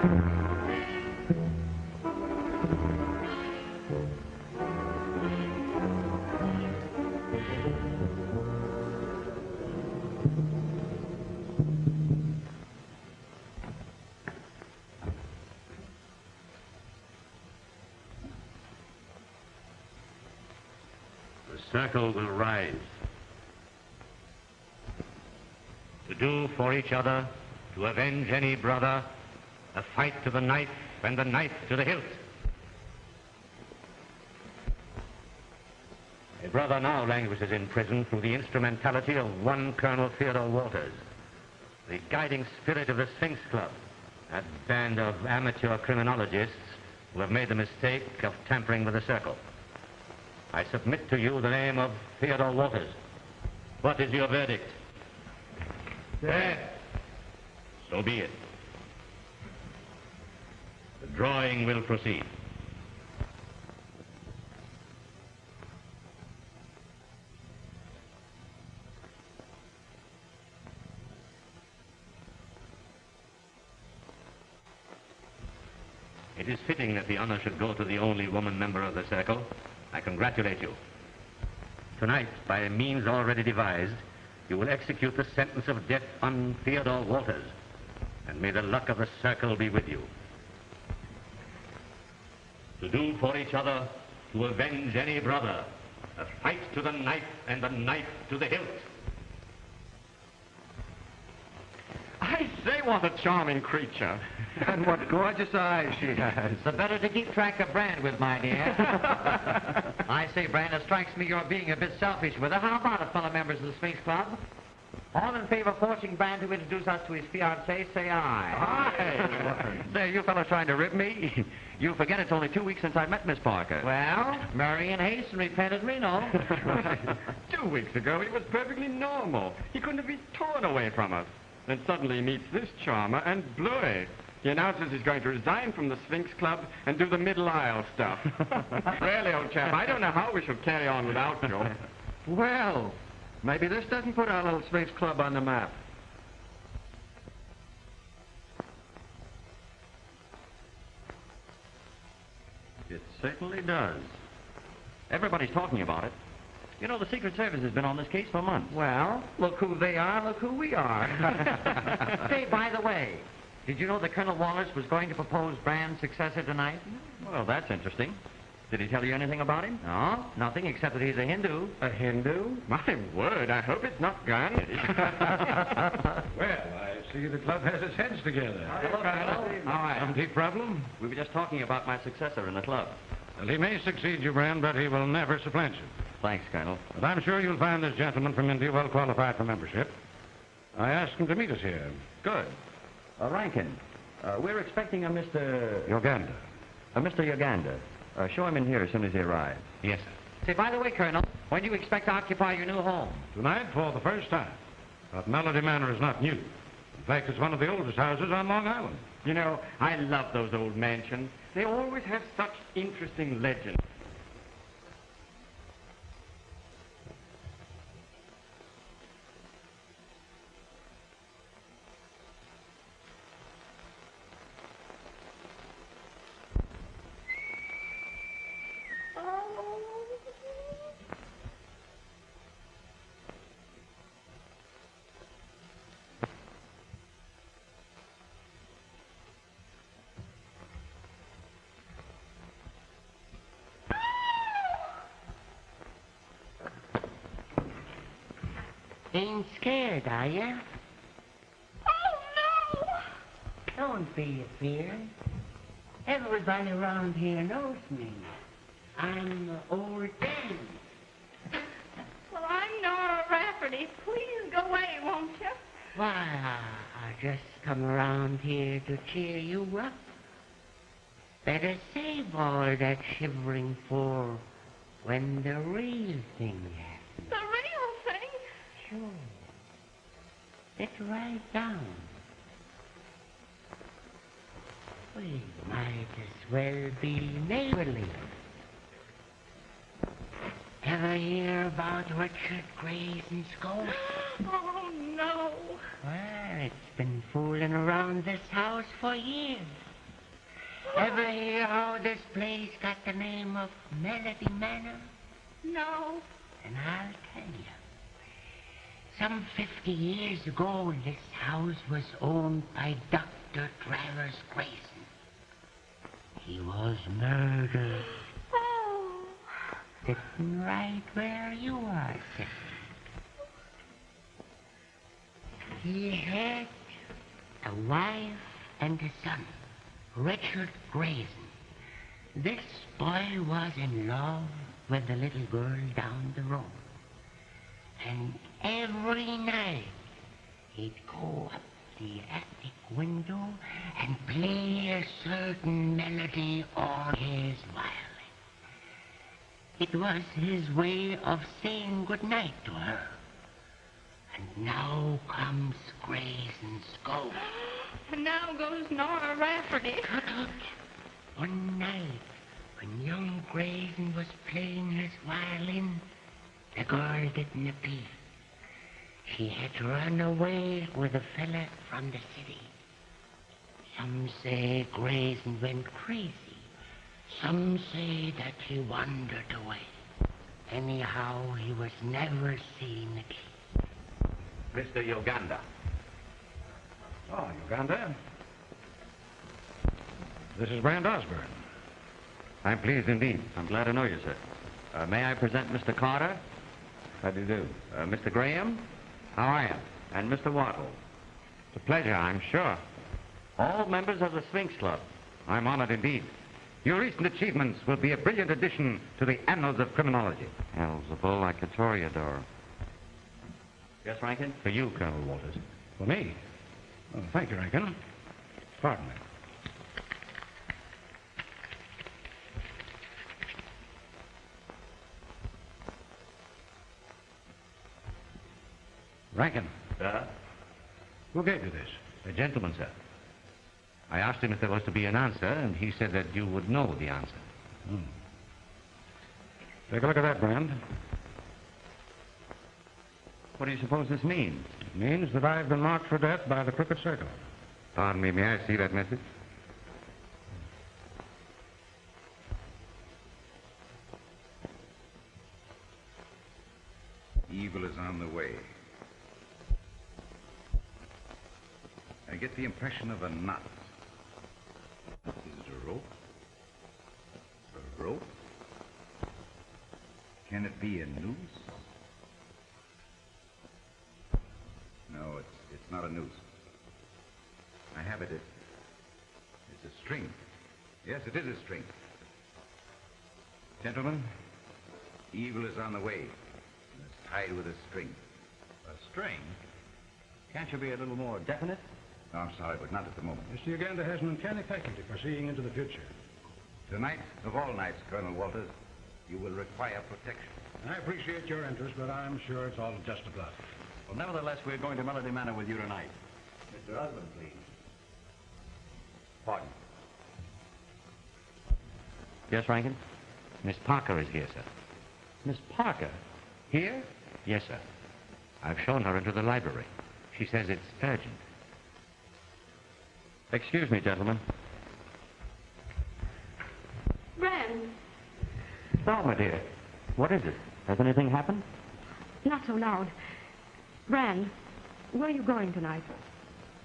The circle will rise. To do for each other, to avenge any brother, a fight to the knife and the knife to the hilt. A brother now languishes in prison through the instrumentality of one Colonel Theodore Walters, the guiding spirit of the Sphinx Club, that band of amateur criminologists who have made the mistake of tampering with the circle. I submit to you the name of Theodore Walters. What is your verdict? Death. So be it. The drawing will proceed. It is fitting that the honor should go to the only woman member of the circle. I congratulate you. Tonight, by a means already devised, you will execute the sentence of death on Theodore Walters, and may the luck of the circle be with you. To do for each other, to avenge any brother, a fight to the knife and the knife to the hilt. I say, what a charming creature. And what gorgeous eyes she has. The better to keep track of Brand with, my dear. I say, Brand, it strikes me you're being a bit selfish with her. How about it, fellow members of the Sphinx Club? All in favor of forcing Brand to introduce us to his fiancée, say aye. Aye. Say, you fellows trying to rip me? You forget it's only 2 weeks since I met Miss Parker. Well, marry in haste and repent at Reno. Right. 2 weeks ago, he was perfectly normal. He couldn't have been torn away from us. Then suddenly he meets this charmer, and bluey. He announces he's going to resign from the Sphinx Club and do the Middle Isle stuff. Really, old chap, I don't know how we shall carry on without you. Well, maybe this doesn't put our little Sphinx Club on the map. It certainly does. Everybody's talking about it. You know, the Secret Service has been on this case for months. Well, look who they are, look who we are. Say, by the way, did you know that Colonel Wallace was going to propose Brand's successor tonight? Well, that's interesting. Did he tell you anything about him? No, nothing except that he's a Hindu. A Hindu? My word, I hope it's not Gandhi. Well, I see the club has its heads together. Hello, Colonel. All right. Some deep problem? We were just talking about my successor in the club. Well, he may succeed you, Brand, but he will never supplant you. Thanks, Colonel. But I'm sure you'll find this gentleman from India well qualified for membership. I asked him to meet us here. Good. Rankin, we're expecting a Mr. Uganda. Mr. Uganda. Show him in here as soon as he arrives. Yes, sir. Say, by the way, Colonel, when do you expect to occupy your new home? Tonight for the first time. But Melody Manor is not new. In fact, it's one of the oldest houses on Long Island. You know, I love those old mansions. They always have such interesting legends. Ain't scared, are ya? Oh, no! Don't be afeard. Everybody around here knows me. I'm Old Dan. Well, I'm Nora Rafferty. Please go away, won't you? Why, I just come around here to cheer you up. Better save all that shivering for when the real thing happens. The real thing? Sure. Sit right down. We might as well be neighborly. Ever hear about Richard Grayson's ghost? Oh, no. Well, it's been fooling around this house for years. Ever hear how this place got the name of Melody Manor? No. And I'll tell you. Some 50 years ago, this house was owned by Dr. Travers Grayson. He was murdered. Oh. Sitting right where you are sitting. He had a wife and a son, Richard Grayson. This boy was in love with the little girl down the road. And every night, he'd go up the attic window and play a certain melody on his violin. It was his way of saying good night to her. And now comes Grayson's ghost. And now goes Nora Rafferty. Tut-tut. One night, when young Grayson was playing his violin, the girl didn't appear. She had run away with a fella from the city. Some say Grayson went crazy. Some say that he wandered away. Anyhow, he was never seen again. Mr. Uganda. Oh, Uganda. This is Brand Osborne. I'm pleased indeed. I'm glad to know you, sir. May I present Mr. Carter? How do you do? Mr. Graham? How are you? And Mr. Waddle. It's a pleasure, I'm sure. All members of the Sphinx Club. I'm honored indeed. Your recent achievements will be a brilliant addition to the annals of criminology. Hell's a bull like a toreador. Yes, Rankin? For you, Colonel Walters. For me? Oh, thank you, Rankin. Pardon me. Rankin, Sir? who gave you this? A gentleman, sir. I asked him if there was to be an answer, and he said that you would know the answer. Take a look at that, Brand. What do you suppose this means? It means that I've been marked for death by the Crooked Circle. Pardon me, may I see that message? Evil is on the way. I get the impression of a knot. Is it a rope? A rope? Can it be a noose? No, it's not a noose. I have it. It's a string. Yes, it is a string. Gentlemen, evil is on the way. And it's tied with a string. A string? Can't you be a little more definite? No, I'm sorry, but not at the moment. Mr. Uganda has an uncanny faculty for seeing into the future. Tonight, of all nights, Colonel Walters, you will require protection. I appreciate your interest, but I'm sure it's all just a bluff. Well, nevertheless, we're going to Melody Manor with you tonight. Mr. Osmond, please. Pardon. Yes, Rankin? Miss Parker is here, sir. Miss Parker? Here? Yes, sir. I've shown her into the library. She says it's urgent. Excuse me, gentlemen. Brand, Thelma, dear. What is it? Has anything happened? Not so loud. Brand, where are you going tonight?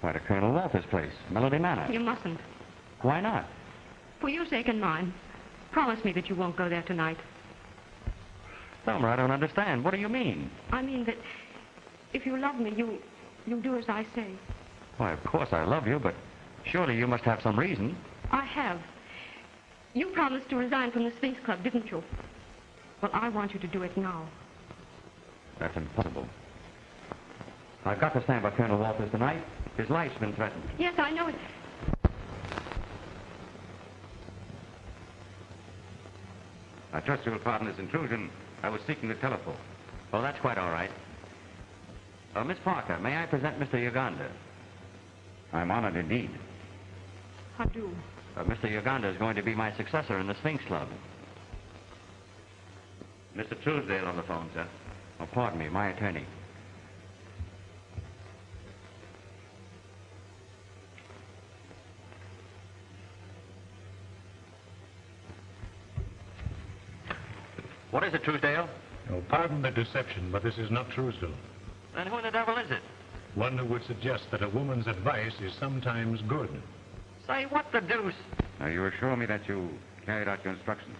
Why, to Colonel Walters' place, Melody Manor. You mustn't. Why not? For your sake and mine, promise me that you won't go there tonight. Thelma, I don't understand. What do you mean? I mean that if you love me, you'll do as I say. Why, of course I love you, but surely you must have some reason. I have. You promised to resign from the Sphinx Club, didn't you? Well, I want you to do it now. That's impossible. I've got to stand by Colonel Walters tonight. His life's been threatened. Yes, I know it. I trust you'll pardon this intrusion. I was seeking the telephone. Oh, that's quite all right. Miss Parker, may I present Mr. Uganda? I'm honored indeed. I do. Mr. Uganda is going to be my successor in the Sphinx Club. Mr. Truesdale on the phone, sir. Oh, pardon me, my attorney. What is it, Truesdale? Oh, pardon the deception, but this is not Truesdale. Then who in the devil is it? One who would suggest that a woman's advice is sometimes good. Say, what the deuce? Now, you assure me that you carried out your instructions.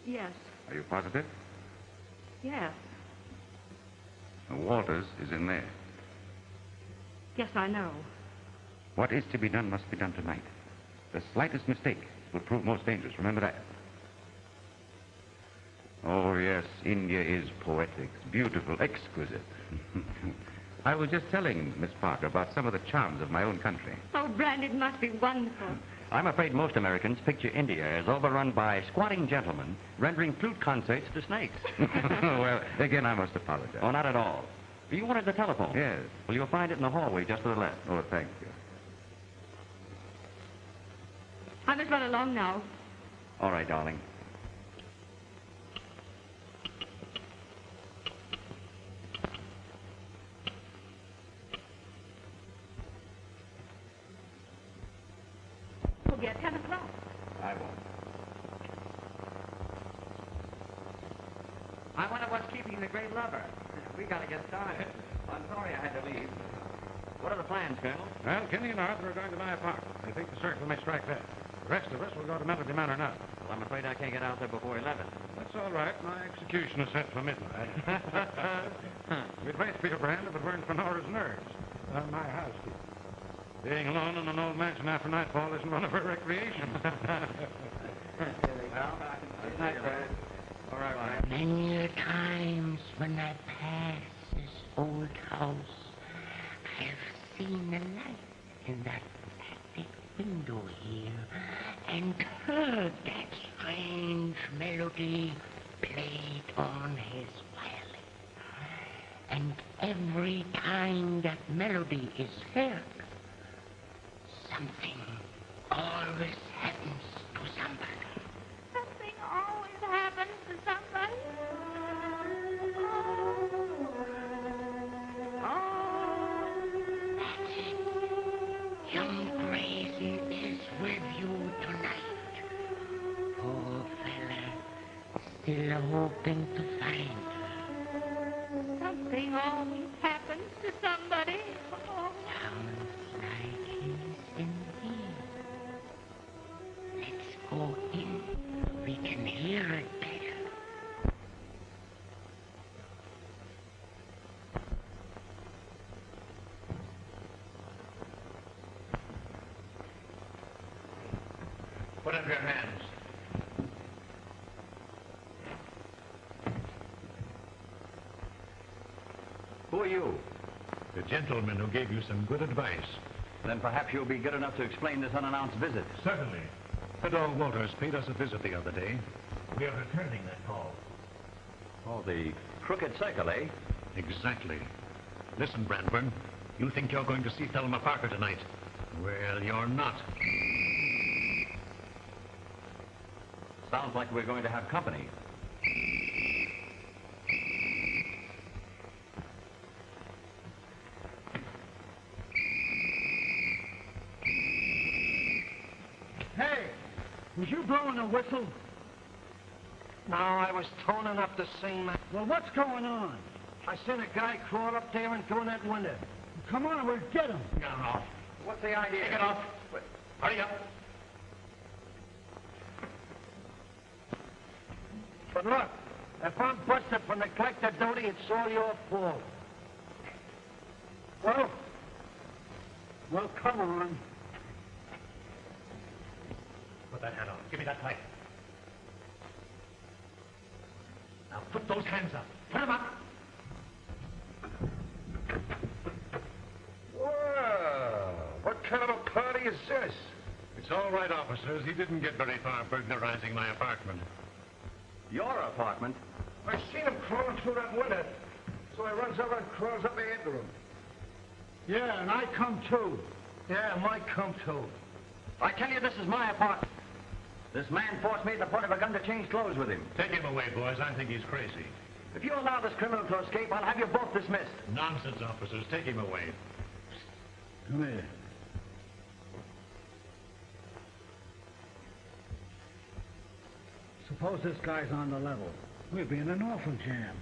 Yes. Are you positive? Yes. Now, Walters is in there. Yes, I know. What is to be done must be done tonight. The slightest mistake will prove most dangerous. Remember that. Oh, yes, India is poetic, beautiful, exquisite. I was just telling Miss Parker about some of the charms of my own country. Oh, Brand, it must be wonderful. I'm afraid most Americans picture India as overrun by squatting gentlemen rendering flute concerts to snakes. Well, again, I must apologize. Oh, not at all. You wanted the telephone? Yes. Well, you'll find it in the hallway just to the left. Oh, thank you. I must run along now. All right, darling. We'll be at 10 o'clock. I won't. I wonder what's keeping the great lover. We gotta get started. I'm sorry I had to leave. What are the plans, Colonel? Well, Kinney and Arthur are going to buy a park. I think the circle may strike that. The rest of us will go to Melody Manor now. Well, I'm afraid I can't get out there before 11. That's all right. My execution is set for midnight. We'd wait for your Brand if it weren't for Nora's nerves. My housekeeper. Being alone in an old mansion after nightfall isn't one of her recreations. Good night, Brad. All right, Ryan. Many a times when I pass this old house, I've seen the light in that attic window here and heard that strange melody played on his violin. And every time that melody is heard, something always happens to somebody. Something always happens to somebody. That's it. Young Grayson is with you tonight. Poor fella, still hoping to find her. Something always happens to somebody. Oh. Sounds like he's in here. Let's go in. We can hear it better. Put up your hands. Who are you? The gentleman who gave you some good advice. Then perhaps you'll be good enough to explain this unannounced visit. Certainly. Theodore Walters paid us a visit the other day. We are returning that call. Oh, the crooked circle, eh? Exactly. Listen, Brandburn. You think you're going to see Thelma Parker tonight. Well, you're not. Sounds like we're going to have company. Hey, was you blowing a whistle? No, I was toning up the sing. Well, what's going on? I seen a guy crawl up there and through that window. Come on, we'll get him. No. What's the idea? Take it off. Hurry up. But look, if I'm busted for neglected duty, it's all your fault. Well, come on. Put that hand on. Give me that pipe. Now put those hands up. Put them up. Well, what kind of a party is this? It's all right, officers. He didn't get very far burglarizing my apartment. Your apartment? I seen him crawling through that window. So I runs over and crawls up after him. Yeah, and I come too. Yeah, might come too. I tell you, this is my apartment. This man forced me at the point of a gun to change clothes with him. Take him away, boys. I think he's crazy. If you allow this criminal to escape, I'll have you both dismissed. Nonsense, officers. Take him away. Come here. Suppose this guy's on the level. We'll be in an awful jam.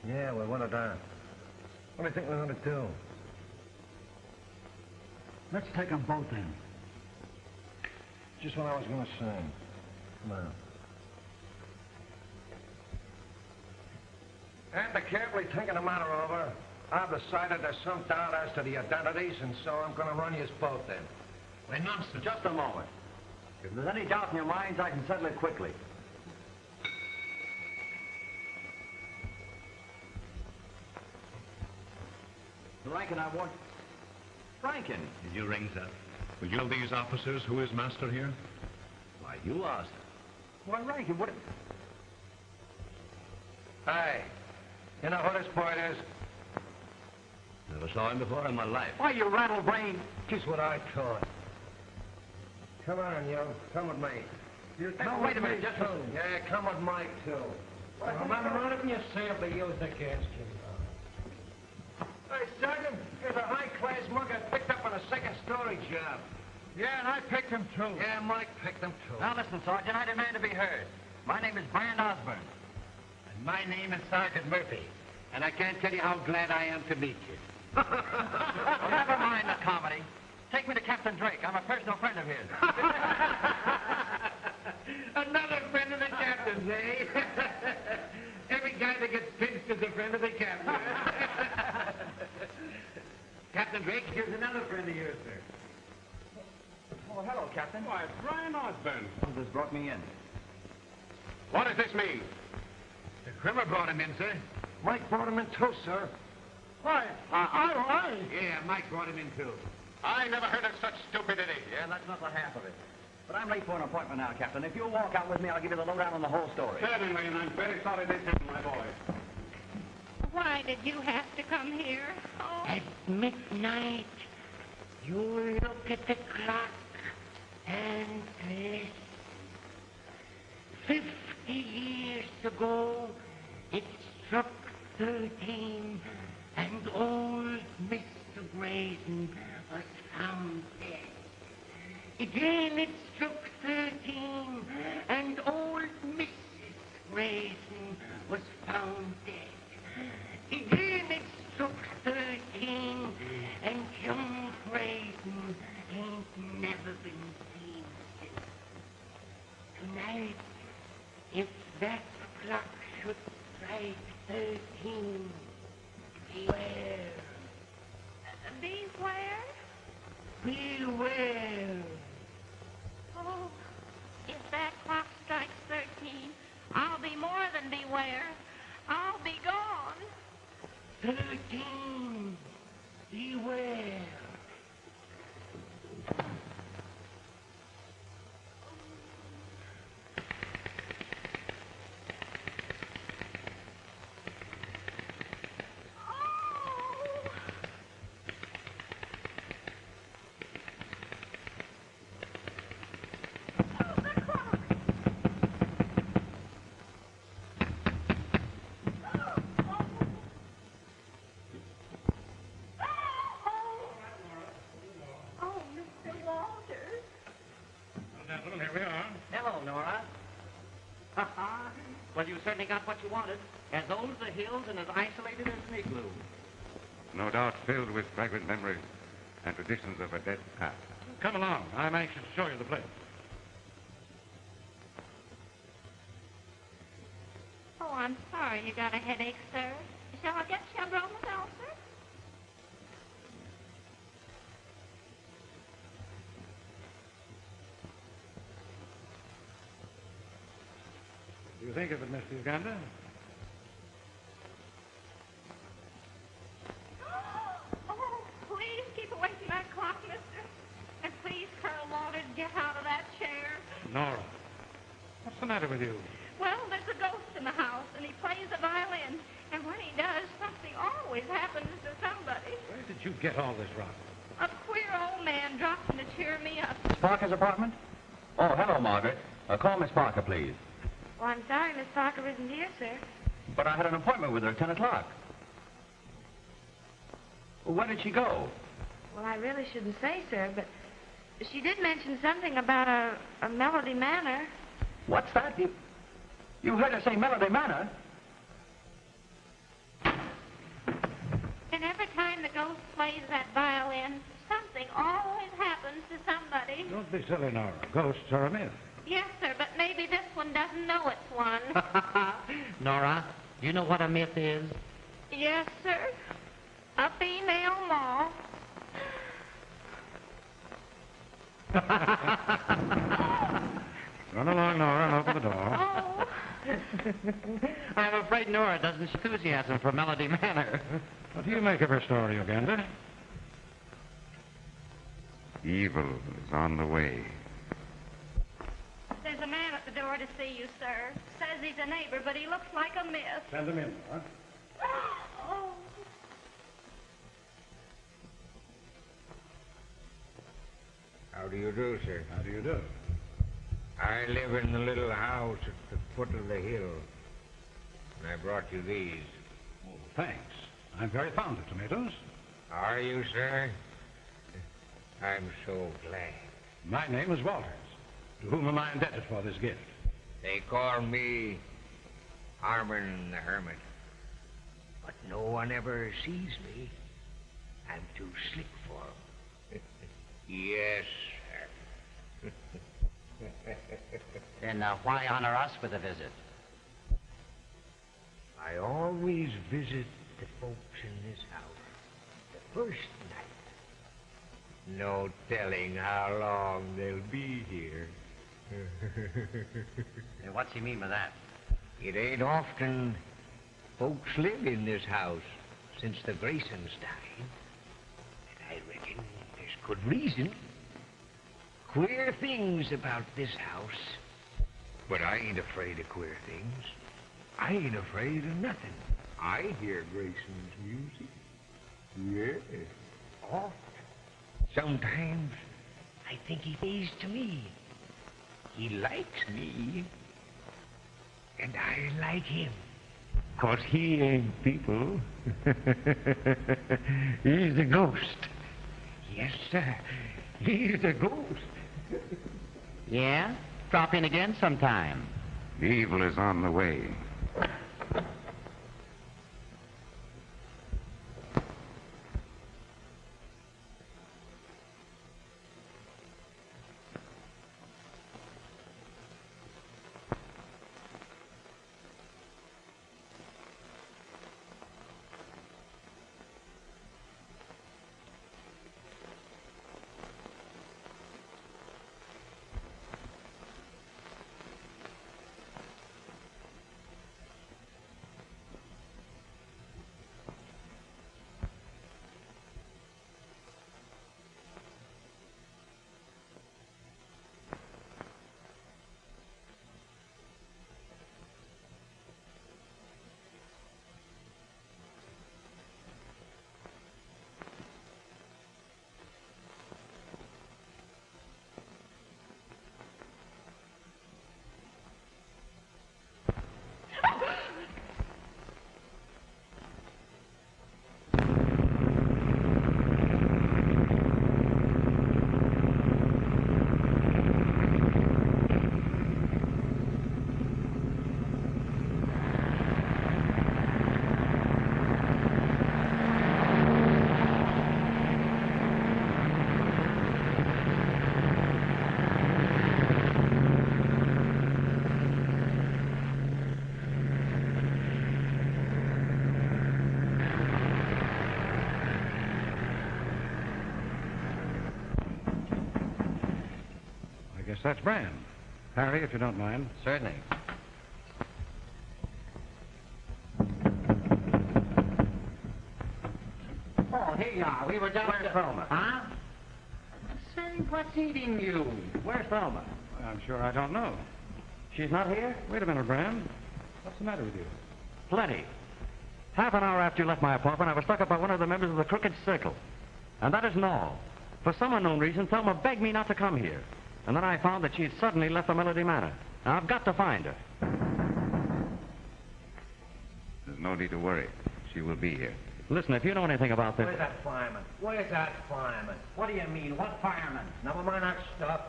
Yeah, we're one down. What do you think we're going to do? Let's take them both in. Just what I was going to say. Come on. After carefully thinking the matter over, I've decided there's some doubt as to the identities, and so I'm going to run you both in. Wait, nonsense. Just a moment. If there's any doubt in your minds, I can settle it quickly. Rankin, I want... Rankin! Did you ring, sir? Will you tell these officers who is master here? Why, you asked. Why, Rankin, what... Hey, you know who this boy is? Never saw him before in my life. Why, you rattle-brained... Just what I thought. Come on, you. Come with me. You No, wait a minute, just... Yeah, come with Mike, too. Remember, anything you say will be used against you. Hey, Sergeant, here's a high-class mug I picked up on a second-story job. Yeah, and I picked him, too. Yeah, Mike picked them, too. Now, listen, Sergeant, I demand to be heard. My name is Brand Osborne. And my name is Sergeant Murphy. And I can't tell you how glad I am to meet you. Well, never mind the comedy. Take me to Captain Drake. I'm a personal friend of his. Another friend of the captain's, eh? Every guy that gets pinched is a friend of the captain. Captain Drake, here's another friend of yours, sir. Oh, hello, Captain. Why, it's Brian Osborne. This brought me in. What does this mean? The Crimmer brought him in, sir. Mike brought him in, too, sir. Why, I... Yeah, Mike brought him in, too. I never heard of such stupidity. Yeah, that's not the half of it. But I'm late for an appointment now, Captain. If you'll walk out with me, I'll give you the lowdown on the whole story. Certainly, and I'm very sorry this happened, my boy. Why did you have to come here? Oh. At midnight, you look at the clock and listen. 50 years ago, it struck 13, and old Mr. Grayson was found dead. Again, it struck 13, and old Mrs. Grayson was found dead. Again, it struck 13, and young Grayson ain't never been seen since. Tonight, if that clock should strike 13, beware. Beware? Beware. Oh, if that clock strikes 13, I'll be more than beware. I'll be gone. 13. Beware. Well, you certainly got what you wanted. As old as the hills and as isolated as an igloo. No doubt filled with fragrant memories and traditions of a dead past. Come along. I'm anxious to show you the place. Oh, I'm sorry you got a headache, sir. Shall I get you a bromoseltzer? What do you think of it, Mr. Uganda? Oh, please keep away from that clock, mister. And please, Colonel Walters, get out of that chair. Nora, what's the matter with you? Well, there's a ghost in the house, and he plays the violin. And when he does, something always happens to somebody. Where did you get all this from? A queer old man dropped in to cheer me up. Miss Parker's apartment? Oh, hello, Margaret. Call Miss Parker, please. Well, I'm sorry Miss Parker isn't here, sir. But I had an appointment with her at 10 o'clock. Where did she go? Well, I really shouldn't say, sir, but she did mention something about a Melody Manor. What's that? You heard her say Melody Manor. And every time the ghost plays that violin, something always happens to somebody. Don't be silly, Nora. Ghosts are a myth. Yes, sir, but maybe this one doesn't know it's one. Nora, you know what a myth is? Yes, sir. A female moth. Run along, Nora, and open the door. Oh. I'm afraid Nora doesn't show enthusiasm for Melody Manor. What do you make of her story, Uganda? Evil is on the way. There's a man at the door to see you, sir. Says he's a neighbor, but he looks like a myth. Send him in, Nora. Oh. How do you do, sir? How do you do? I live in the little house at the foot of the hill. And I brought you these. Oh, thanks. I'm very fond of tomatoes. Are you, sir? I'm so glad. My name is Walters. To whom am I indebted for this gift? They call me Harmon the Hermit. But no one ever sees me. I'm too slick for 'em. Yes, sir. Then why honor us with a visit? I always visit the folks in this house the first night. No telling how long they'll be here. What's he mean by that? It ain't often folks live in this house since the Graysons died. And I reckon there's good reason. Queer things about this house. But I ain't afraid of queer things. I ain't afraid of nothing. I hear Grayson's music. Yes, oft. Sometimes I think he plays to me. He likes me. And I like him. 'Cause he ain't people. He's a ghost. Yes, sir. He's a ghost. Yeah? Drop in again sometime. Evil is on the way. Guess that's Bran. Harry, if you don't mind. Certainly. Oh, here you are. We were down Where's Thelma? Huh? Say, what's eating you? Where's Thelma? I'm sure I don't know. She's not here? Wait a minute, Bran. What's the matter with you? Plenty. Half an hour after you left my apartment, I was struck up by one of the members of the Crooked Circle. And that isn't all. For some unknown reason, Thelma begged me not to come here. And then I found that she had suddenly left the Melody Manor. Now, I've got to find her. There's no need to worry. She will be here. Listen, if you know anything about this... Where's that fireman? Where's that fireman? What do you mean? What fireman? Never mind that stuff.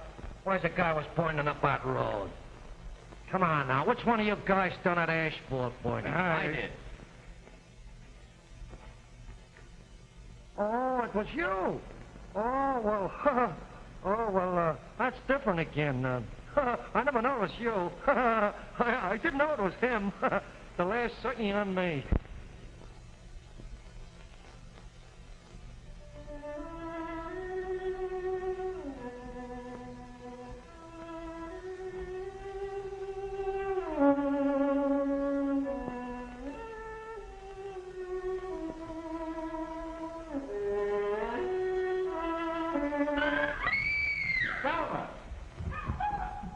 Where's the guy who was pointing up that road? Come on now. Which one of you guys done that asphalt for you? I did. Oh, it was you. Oh, well, that's different again. I never knew it was you. I didn't know it was him. The last certainly on me.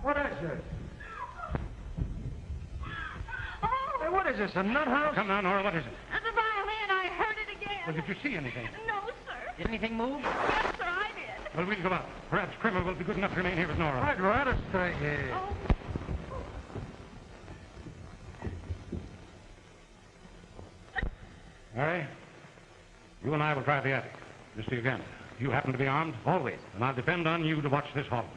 What is this? Hey, what is this, a nut house? Come now, Nora, what is it? The violin, I heard it again. Well, did you see anything? No, sir. Did anything move? Yes, sir, I did. Well, we'll go out. Perhaps Kramer will be good enough to remain here with Nora. I'd rather stay here. Oh, Harry, you and I will try the attic. Mr. Uganda, you happen to be armed? Always. And I'll depend on you to watch this hallway.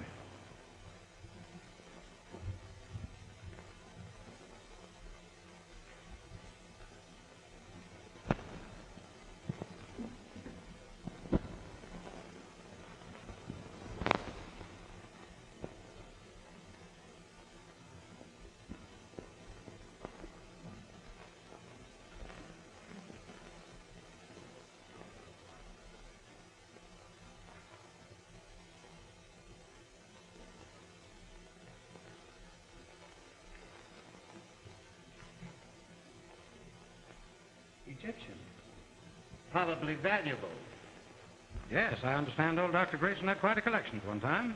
Egyptian. Probably valuable. Yes, I understand old Dr. Grayson had quite a collection at one time.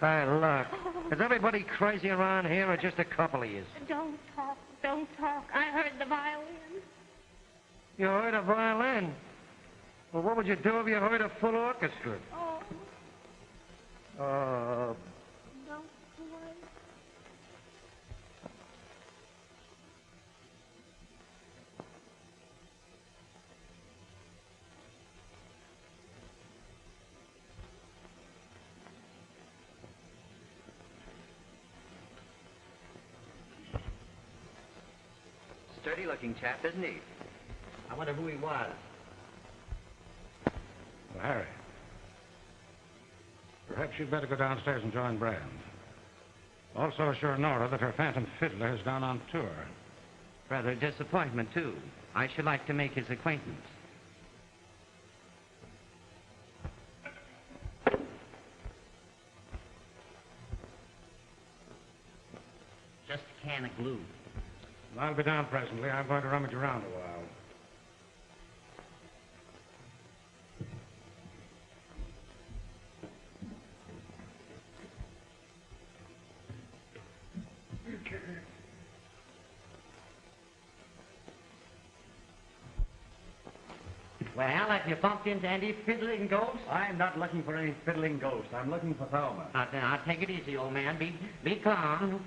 Hey, look. Is everybody crazy around here or just a couple of you? don't talk. Don't talk. I heard the violin. You heard a violin? Well, what would you do if you heard a full orchestra? Oh, don't play. Sturdy-looking chap, isn't he? I wonder who he was. Well, Harry, perhaps you'd better go downstairs and join Brand. Also assure Nora that her phantom fiddler has gone on tour. Rather a disappointment, too. I should like to make his acquaintance. Just a can of glue. I'll be down presently. I'm going to rummage around a while. Well, have you bumped into any fiddling ghosts? I'm not looking for any fiddling ghost. I'm looking for Thelma. Now, take it easy, old man. Be calm.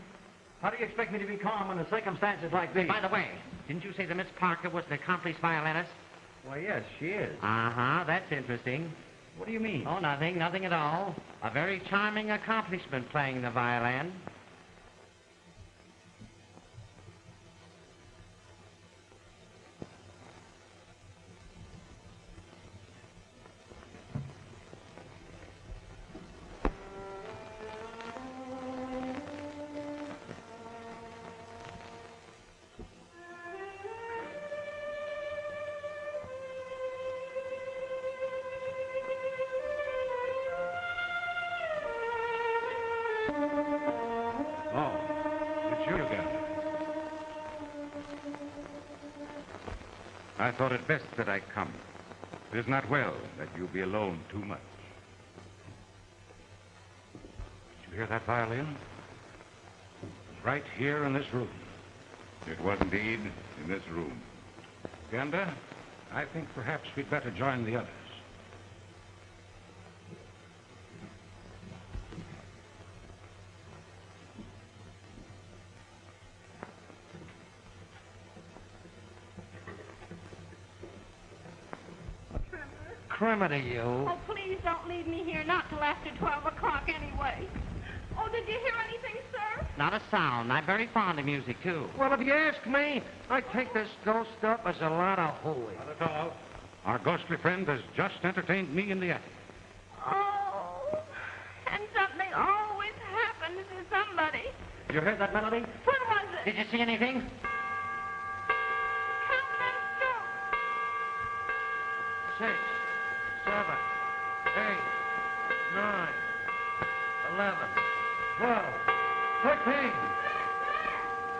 How do you expect me to be calm under circumstances like these? By the way, didn't you say that Miss Parker was an accomplished violinist? Why, yes, she is. Uh-huh, that's interesting. What do you mean? Oh, nothing at all. A very charming accomplishment playing the violin. Oh, it's you again. I thought it best that I come. It is not well that you be alone too much. Did you hear that violin? It was right here in this room. It was indeed in this room. Ganda, I think perhaps we'd better join the others. criminal to you. Oh, please don't leave me here, not till after 12 o'clock anyway. Oh, did you hear anything, sir? Not a sound. I'm very fond of music, too. Well, if you ask me, I take this ghost stuff as a lot of hooey. Not at all. Our ghostly friend has just entertained me in the attic. Oh, and something always happens to somebody. You heard that melody? What was it? Did you see anything? Count them still. 6, 7, 8, 9, 11, 12, 13.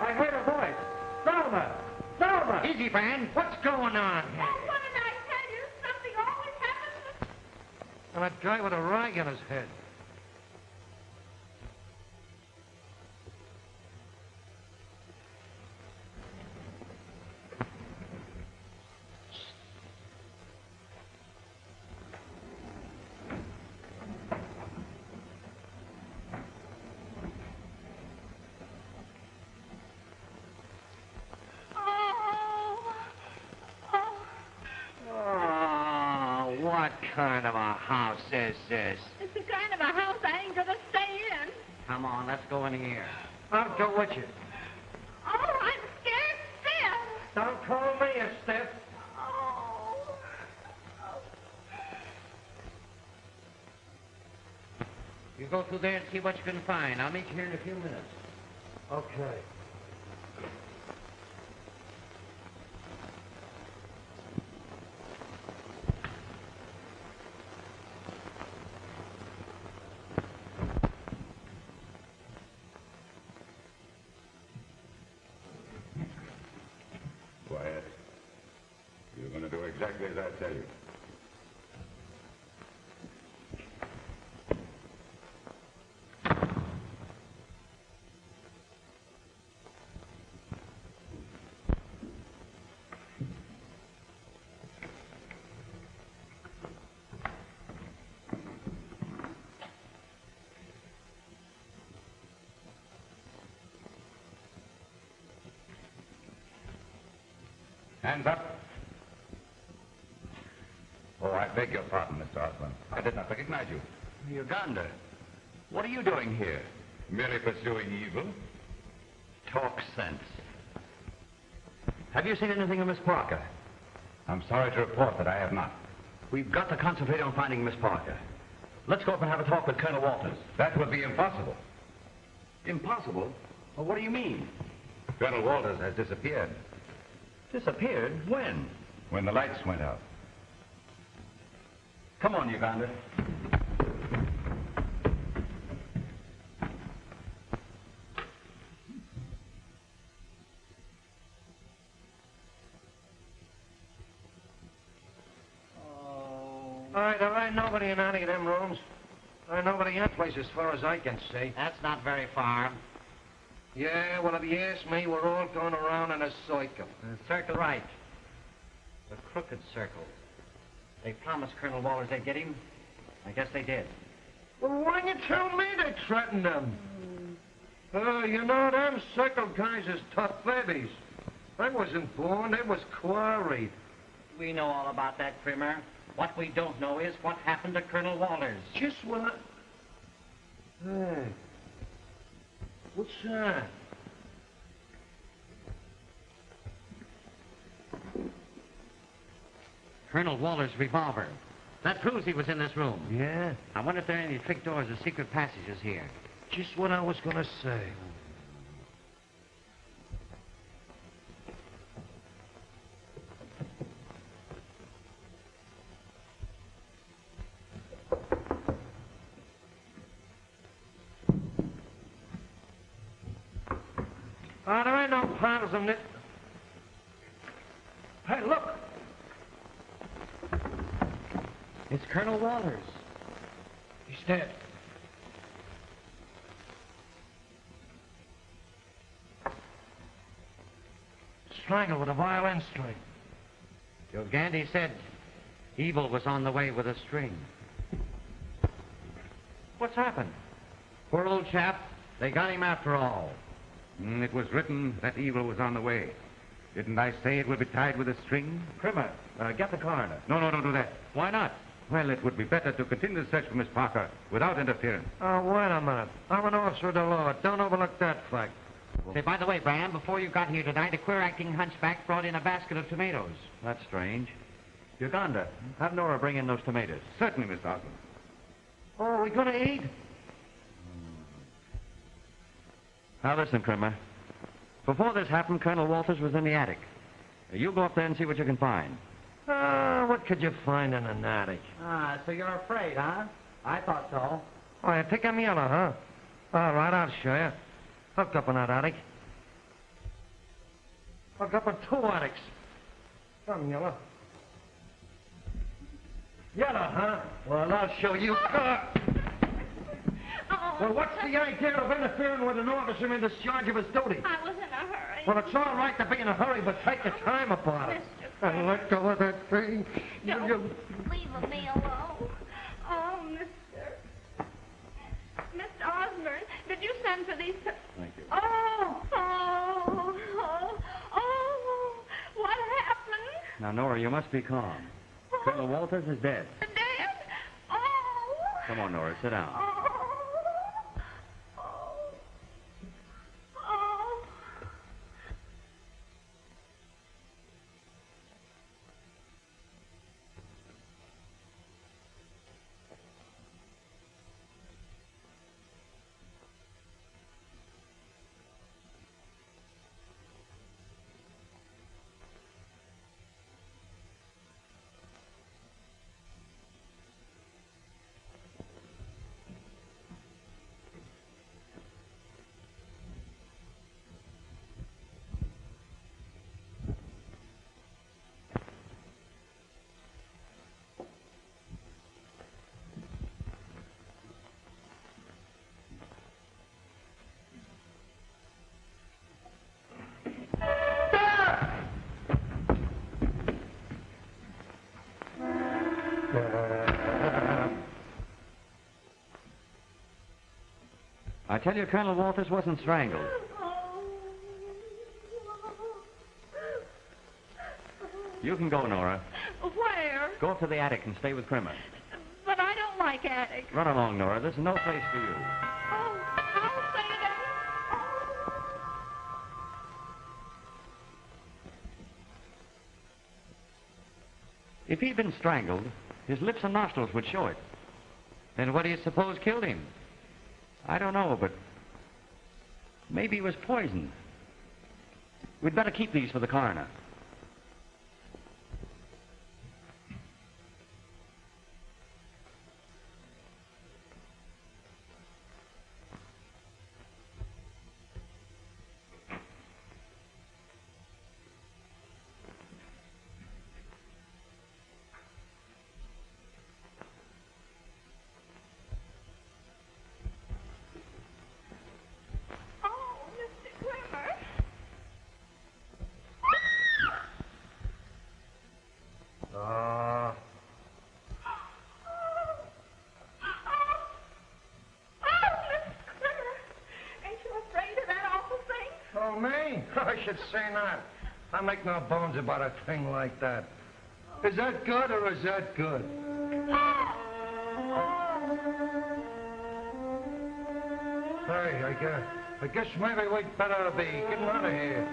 I heard a voice. Thelma! Thelma! Easy, Brand. What's going on here? Oh, what did I tell you? Something always happens to... And that guy with a rag on his head. What kind of a house is this? It's the kind of a house I ain't gonna stay in. Come on, let's go in here. I'll go with you. Oh, I'm scared stiff. Don't call me a stiff. Oh. You go through there and see what you can find. I'll meet you here in a few minutes. Okay. Quiet. You're going to do exactly as I tell you. Hands up. Oh, I beg your pardon, Mr. Osborne. I did not recognize you. Uganda. What are you doing here? Merely pursuing evil. Talk sense. Have you seen anything of Miss Parker? I'm sorry to report that I have not. We've got to concentrate on finding Miss Parker. Let's go up and have a talk with Colonel Walters. That would be impossible. Impossible? Well, what do you mean? Colonel Walters has disappeared. Disappeared? When? When the lights went out. Come on, Uganda. All right, there ain't nobody in any of them rooms. There ain't nobody in that place as far as I can see. That's not very far. Yeah, well, if you ask me, we're all going around in a circle. Circle right. The crooked circle. They promised Colonel Walters they'd get him. I guess they did. Well, why you tell me they threatened them? You know, them circle guys is tough babies. I wasn't born, they was quarried. We know all about that, Primer. What we don't know is what happened to Colonel Walters. Just what? Hey. What's that? Colonel Walters' revolver. That proves he was in this room. Yeah? I wonder if there are any trick doors or secret passages here. Just what I was gonna say. There ain't no piles of it. Hey, look! It's Colonel Walters. He's dead. Strangled with a violin string. Joe Gandy said evil was on the way with a string. What's happened? Poor old chap. They got him after all. It was written that evil was on the way. Didn't I say it would be tied with a string? Primer, get the coroner. No, don't do that. Why not? Well, it would be better to continue the search for Miss Parker without interference. Oh, wait a minute. I'm an officer of the law. Don't overlook that fact. Say, by the way, Brand, before you got here tonight, a queer-acting hunchback brought in a basket of tomatoes. That's strange. Uganda, have Nora bring in those tomatoes. Certainly, Mr. Osmond. Oh, are we going to eat? Now, listen, Krimmer. Before this happened, Colonel Walters was in the attic. You go up there and see what you can find. What could you find in an attic? Ah, so you're afraid, huh? I thought so. Oh, you think I'm yellow, huh? All right, I'll show you. Hooked up in that attic. Hooked up in 2 attics. Come, yellow. Yellow, huh? Well, I'll show you. Well, what's the idea of interfering with an officer in discharge of his duty? I was in a hurry. Well, it's all right to be in a hurry, but take your time about it. And let go of that thing. Don't leave me alone. Oh, Mr. Osborne, did you send for these? Thank you. Oh, what happened? Now, Nora, you must be calm. Colonel Walters is dead. Dead? Oh. Come on, Nora, sit down. Oh. I tell you, Colonel Walters wasn't strangled. You can go, Nora. Where? Go up to the attic and stay with Krimmer. But I don't like attics. Run along, Nora. There's no place for you. Oh, I'll say that. If he'd been strangled, his lips and nostrils would show it. Then what do you suppose killed him? I don't know, but maybe he was poisoned. We'd better keep these for the coroner. I should say not. I make no bones about a thing like that. Is that good or is that good? Hey, I guess maybe we'd better be getting out of here.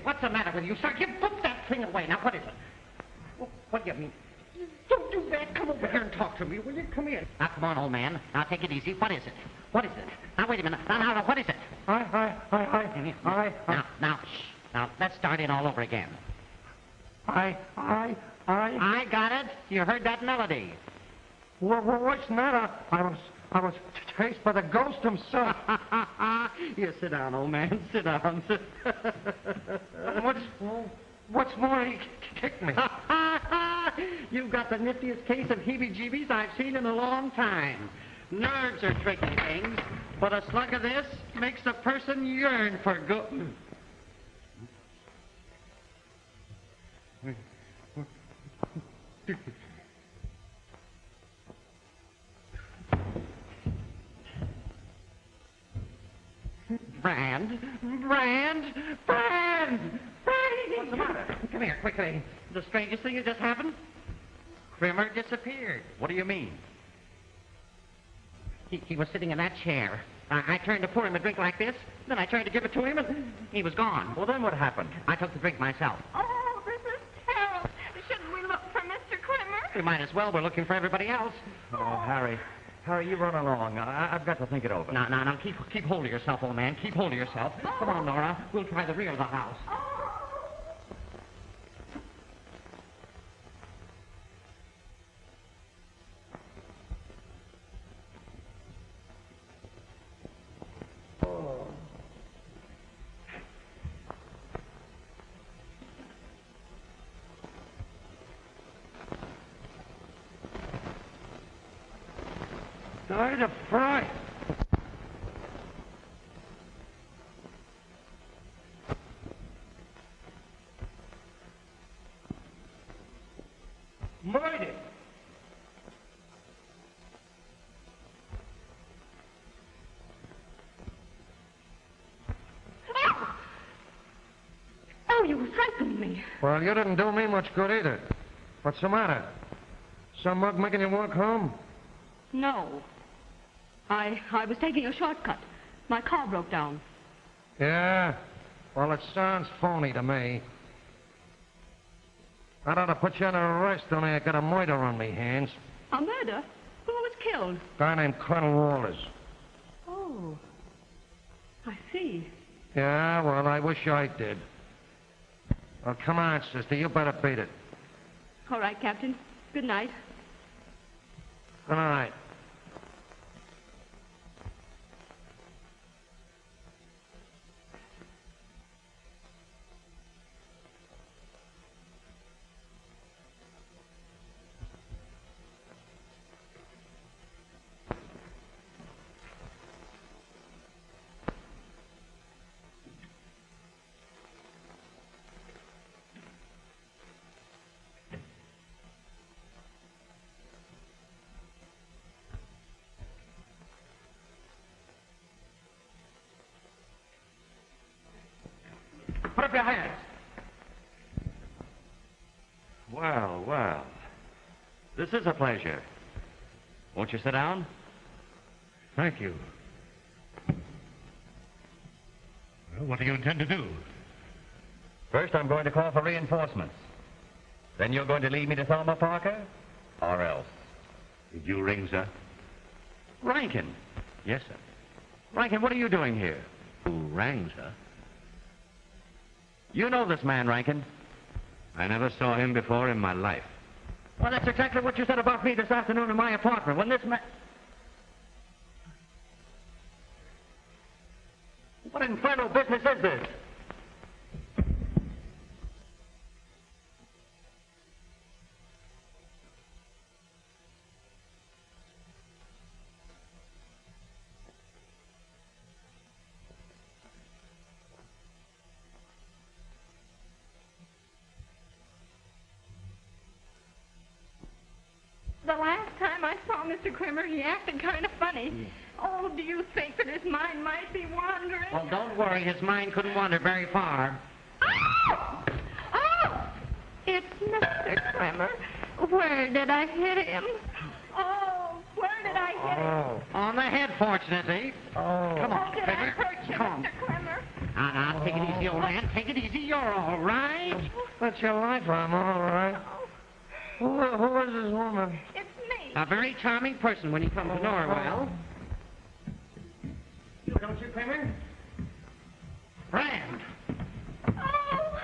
What's the matter with you, sir? You put that thing away. Now, what is it? What do you mean? Don't do that. Come over here and talk to me, will you? Come here. Now, come on, old man. Now, take it easy. What is it? What is it? Now, wait a minute. Now, what is it? Now, shh. Now, let's start in all over again. I got it. You heard that melody. What's the matter? I was chased by the ghost himself. Here, sit down, old man. Sit down. What's more, he kicked me. You've got the niftiest case of heebie-jeebies I've seen in a long time. Nerves are tricky things, but a slug of this makes a person yearn for good. Brand! What's the matter? Come here, quickly. The strangest thing that just happened? Krimmer disappeared. What do you mean? He was sitting in that chair. I turned to pour him a drink like this, then I turned to give it to him, and he was gone. Well, then what happened? I took the drink myself. Oh, this is terrible. Shouldn't we look for Mr. Krimmer? We might as well. We're looking for everybody else. Oh, Harry, you run along. I've got to think it over. No. Keep hold of yourself, old man. Keep hold of yourself. Come on, Nora. We'll try the rear of the house. Died of fright. Murdered. Oh, you frightened me. Well, you didn't do me much good either. What's the matter? Some mug making you walk home? No. I was taking a shortcut. My car broke down. Yeah? Well, it sounds phony to me. I ought to put you under arrest, only I got a murder on me hands. A murder? Who was killed? A guy named Colonel Walters. Oh. I see. Yeah, well, I wish I did. Well, come on, sister. You better beat it. All right, Captain. Good night. Good night. Put up your hands. Well. This is a pleasure. Won't you sit down? Thank you. Well, what do you intend to do? First, I'm going to call for reinforcements. Then you're going to lead me to Thelma Parker? Or else? Did you ring, sir? Rankin. Yes, sir. Rankin, what are you doing here? Who rang, sir? You know this man, Rankin. I never saw him before in my life. Well, that's exactly what you said about me this afternoon in my apartment when this man... What infernal business is this? The last time I saw Mr. Krimmer, he acted kind of funny. Oh, do you think that his mind might be wandering? Well, don't worry. His mind couldn't wander very far. Oh! It's Mr. Krimmer. Where did I hit him? Oh, where did I hit him? On the head, fortunately. Come on, Did I Krimmer. hurt you, Come on. Mr. Krimmer? Now, take it easy, old man. Take it easy. You're all right. That's your life, I'm all right. Who is this woman? It's me. A very charming person when you come to know her well. Don't you, Krimmer? Brand. Oh,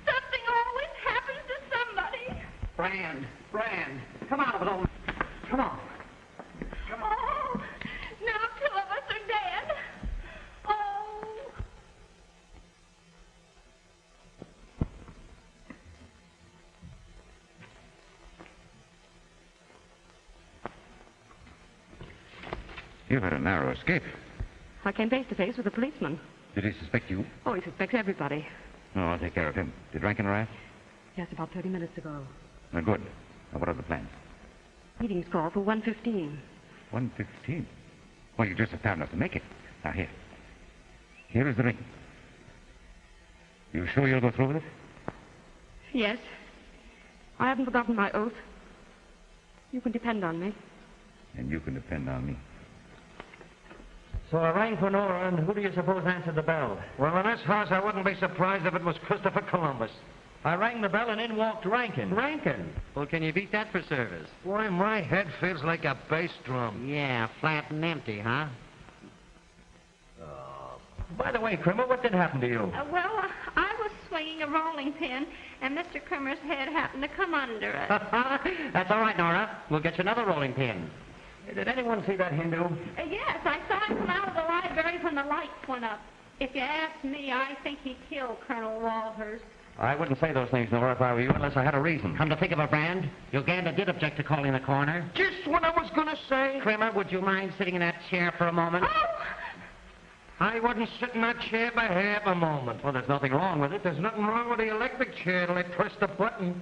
something always happens to somebody. Brand. Come out of it, old man. Come on. Oh, now You had a narrow escape. I came face to face with a policeman. Did he suspect you? Oh, he suspects everybody. No, I'll take care of him. Did Rankin arrive? Yes, about 30 minutes ago. Good. Now, what are the plans? Meeting's called for 1:15. 1:15? Well, you just have time enough to make it. Now, here. Here is the ring. You sure you'll go through with it? Yes. I haven't forgotten my oath. You can depend on me. And you can depend on me. So I rang for Nora, and who do you suppose answered the bell? Well, in this house, I wouldn't be surprised if it was Christopher Columbus. I rang the bell, and in walked Rankin. Rankin? Well, can you beat that for service? Boy, my head feels like a bass drum. Yeah, flat and empty, huh? By the way, Krimmer, what did happen to you? I was swinging a rolling pin, and Mr. Krimmer's head happened to come under it. That's all right, Nora. We'll get you another rolling pin. Did anyone see that Hindu? Yes, I saw him come out of the library when the lights went up. If you ask me, I think he killed Colonel Walters. I wouldn't say those things, Nora, if I were you, unless I had a reason. Come to think of it, Brand, Uganda did object to calling the coroner. Just what I was going to say. Krimmer, would you mind sitting in that chair for a moment? Oh! I wouldn't sit in that chair by half a moment. Well, there's nothing wrong with it. There's nothing wrong with the electric chair till I press the button.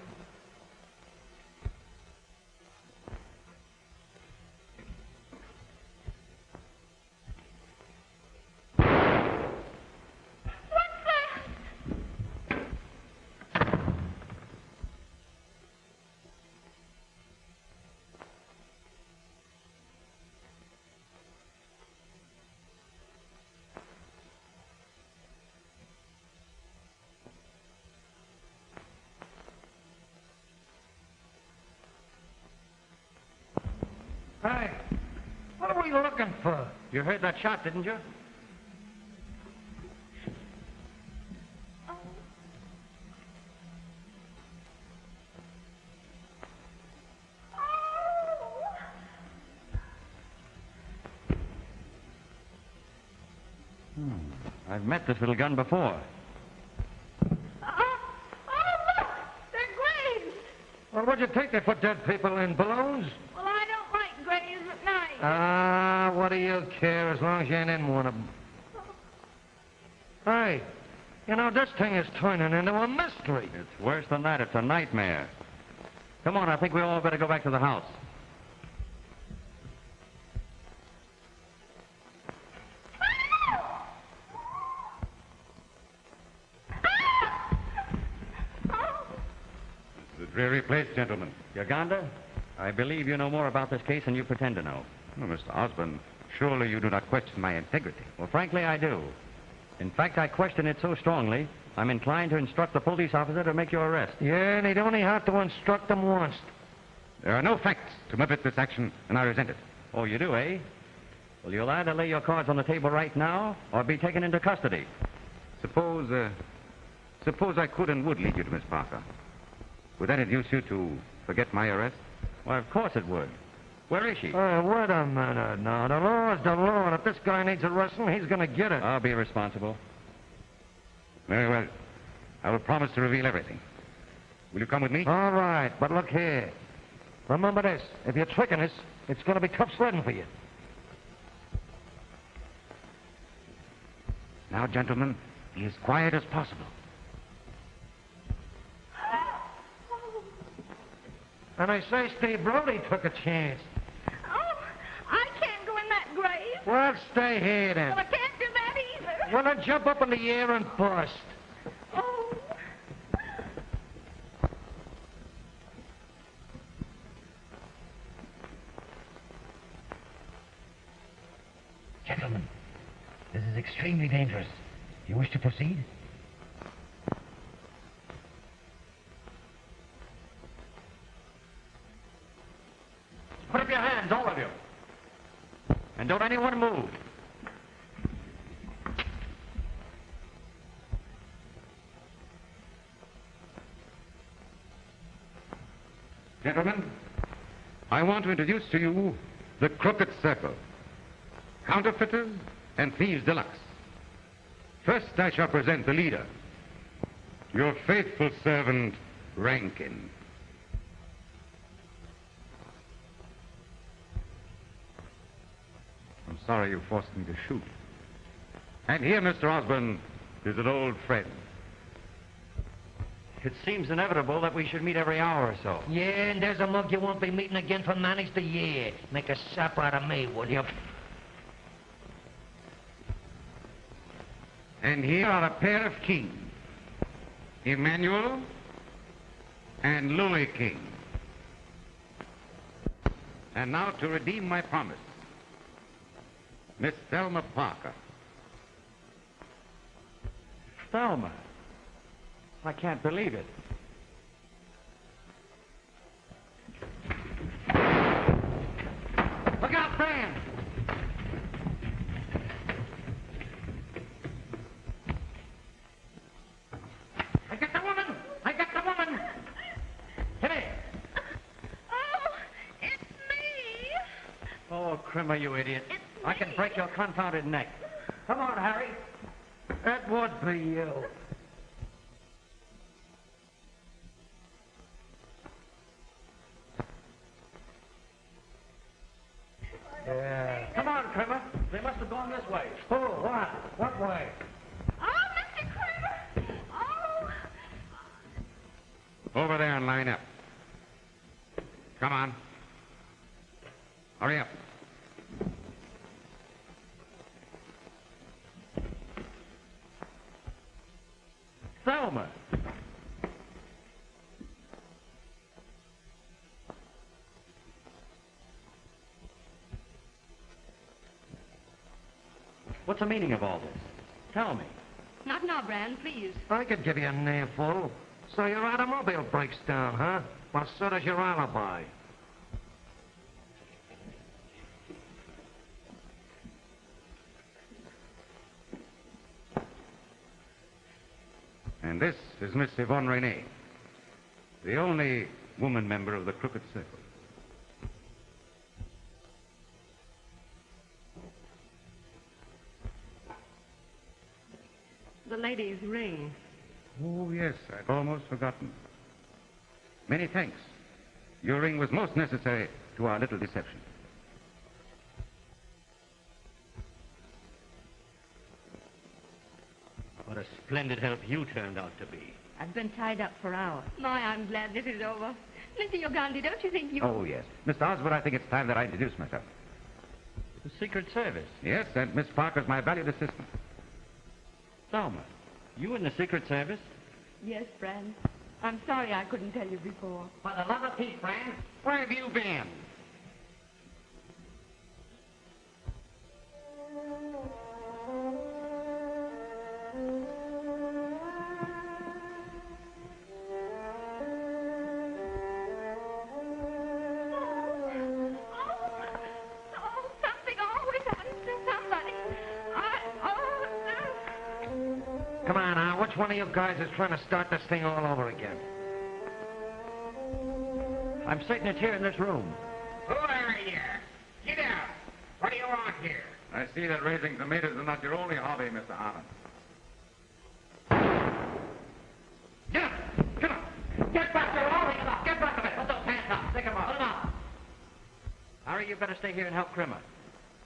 Hey, what are we looking for? You heard that shot, didn't you? I've met this little gun before. Look! They're graves! Well, what'd you take? They put dead people in balloons? Well, I don't like graves at night. Ah, what do you care as long as you ain't in one of them? Hey, you know, this thing is turning into a mystery. It's worse than that. It's a nightmare. Come on, I think we all better go back to the house. Dreary place, gentlemen. Uganda, I believe you know more about this case than you pretend to know. Oh, Mr. Osborne, surely you do not question my integrity. Well, frankly, I do. In fact, I question it so strongly, I'm inclined to instruct the police officer to make your arrest. Yeah, and he'd only have to instruct them once. There are no facts to motivate this action, and I resent it. Oh, you do, eh? Well, you'll either lay your cards on the table right now or be taken into custody. Suppose I could and would lead you to Miss Parker. Would that induce you to forget my arrest? Why, of course it would. Where is she? Wait a minute now. The law's the law, and if this guy needs arresting, he's going to get it. I'll be responsible. Very well. I will promise to reveal everything. Will you come with me? All right, but look here. Remember this. If you're tricking us, it's going to be tough sledding for you. Now, gentlemen, be as quiet as possible. And I say Steve Brody took a chance. Oh, I can't go in that grave. Well, stay here then. Well, I can't do that either. Well, then jump up in the air and bust. Oh. Gentlemen, this is extremely dangerous. You wish to proceed? Put up your hands, all of you. And don't anyone move. Gentlemen, I want to introduce to you the Crooked Circle. Counterfeiters and thieves deluxe. First, I shall present the leader. Your faithful servant, Rankin. I'm sorry you forced me to shoot. And here, Mr. Osborne, is an old friend. It seems inevitable that we should meet every hour or so. Yeah, and there's a mug you won't be meeting again for managed a year. Make a sap out of me, will you? And here are a pair of kings, Emmanuel and Louis King. And now to redeem my promise, Miss Thelma Parker. Thelma. I can't believe it. Look out, Brand! I got the woman! I got the woman! Hit it! Oh, it's me. Oh, Crimmer, you idiot. I can break your confounded neck. Come on, Harry. That would be you. Yeah. Come on, Crimmer. They must have gone this way. Oh, what? What way? Oh, Mr. Kramer. Oh. Over there and line up. Come on. Hurry up. Thelma. What's the meaning of all this? Tell me. Not now, Brand, please. I could give you a namefull. So your automobile breaks down, huh? Well, so does your alibi. And this is Miss Yvonne Renee, the only woman member of the Crooked Circle. The lady's ring. Oh, yes, I'd almost forgotten. Many thanks. Your ring was most necessary to our little deception. What a splendid help you turned out to be. I've been tied up for hours. My, I'm glad this is over. Mr. Ugandi, don't you think you... Oh, yes. Mr. Osborne, I think it's time that I introduce myself. The Secret Service. Yes, and Miss Parker's my valued assistant. Thelma, you in the Secret Service? Yes, Brand. I'm sorry I couldn't tell you before. For the love of Pete, Brand, where have you been? Oh, something always happens to somebody. Come on now, which one of you guys is trying to start this thing all over again? I'm certain it's here in this room. Who are you? Get out. What do you want here? I see that raising tomatoes is not your only hobby, Mr. Harlan. Get up. Get up. Get back there, all of you. Get back to it. Put those hands up. Stick them up. Put them up. Harry, you better stay here and help Crimmer.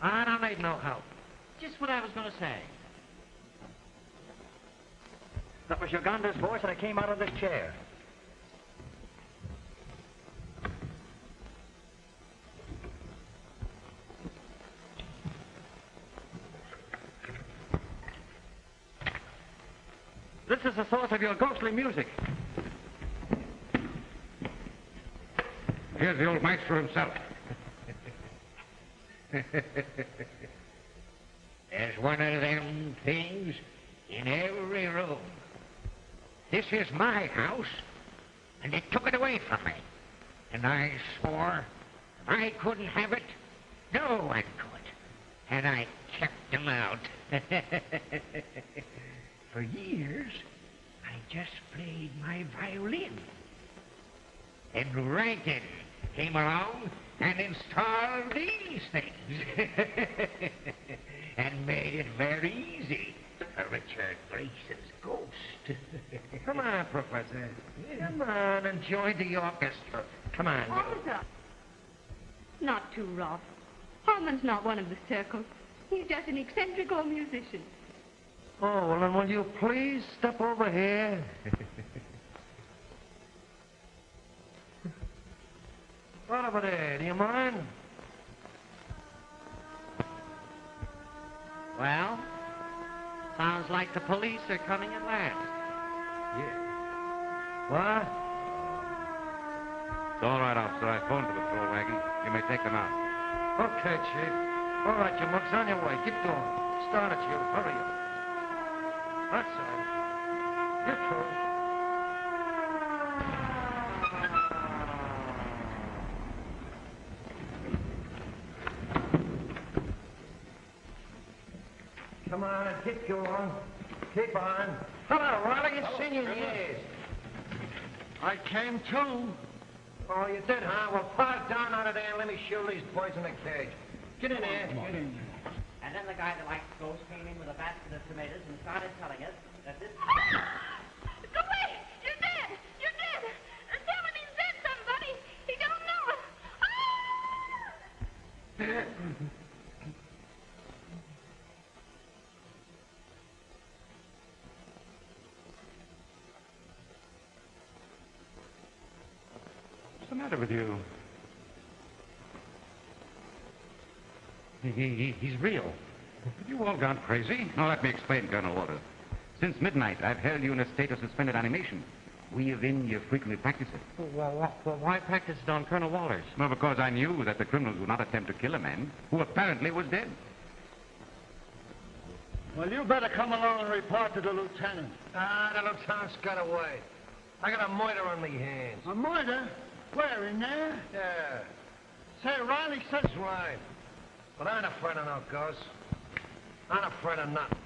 I don't need no help. Just what I was going to say. That was Uganda's voice, and it came out of this chair. This is the source of your ghostly music. Here's the old maestro himself. There's one of them things in every room. This is my house, and they took it away from me. And I swore if I couldn't have it, no one could. And I kept them out. For years, I just played my violin. And Rankin came along and installed these things. And made it very easy for Richard Grayson's ghost. Come on, Professor. Come on and join the orchestra. Come on. Officer. Not too rough. Harmon's not one of the circle. He's just an eccentric old musician. Oh, well, then will you please step over here? Right over there, do you mind? Well, sounds like the police are coming at last. What? It's all right, officer. I phoned the patrol wagon. You may take them out. Okay, Chief. All right, you mugs, on your way. Keep going. Start it, you. Hurry up. That's all. You're through. Come on, keep going. Keep on. Hello, Riley. It's seen you in years. I came too. Oh, you did, huh? Well, park down out of there and let me shoot these boys in the cage. Get in there. Get in. And then the guy that likes ghosts came in with a basket of tomatoes and started telling us that this... Go away! You're dead! You're dead! Tell him he's dead, somebody! He don't know us! What's the matter with you? He's real. Have you all gone crazy? Now, let me explain, Colonel Walters. Since midnight, I've held you in a state of suspended animation. We have in you frequently practice it. Well, why practice it on Colonel Walters? Well, because I knew that the criminals would not attempt to kill a man who apparently was dead. Well, you better come along and report to the lieutenant. Ah, the lieutenant's got away. I got a murder on me hands. A murder? Where, in there? Yeah. Say, Riley says... That's right. But I ain't afraid of no ghosts. I ain't afraid of nothing.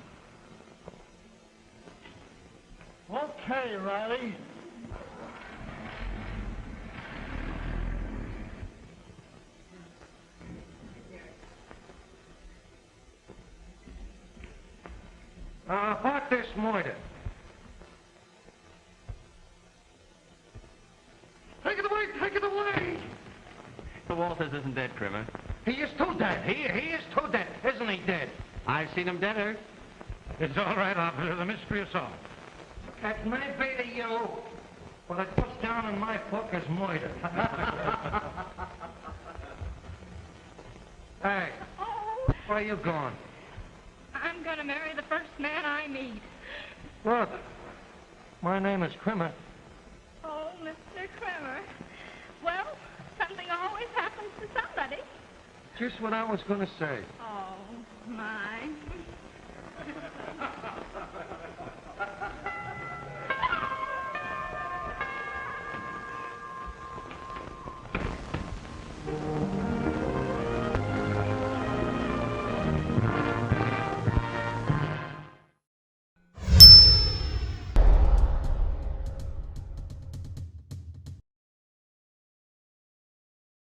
Okay, Riley. About this murder. Take it away! Take it away! The Walters isn't dead, Trimmer. He is too dead. He is too dead. Isn't he dead? I've seen him deader. It's all right, officer. The mystery is solved. That may be to you, but it puts down in my book as murder. Hey, where you going? I'm gonna marry the first man I meet. Look, my name is Trimmer. Oh, Mr. Kremer. Well, something always happens to somebody. Just what I was going to say. Oh, my.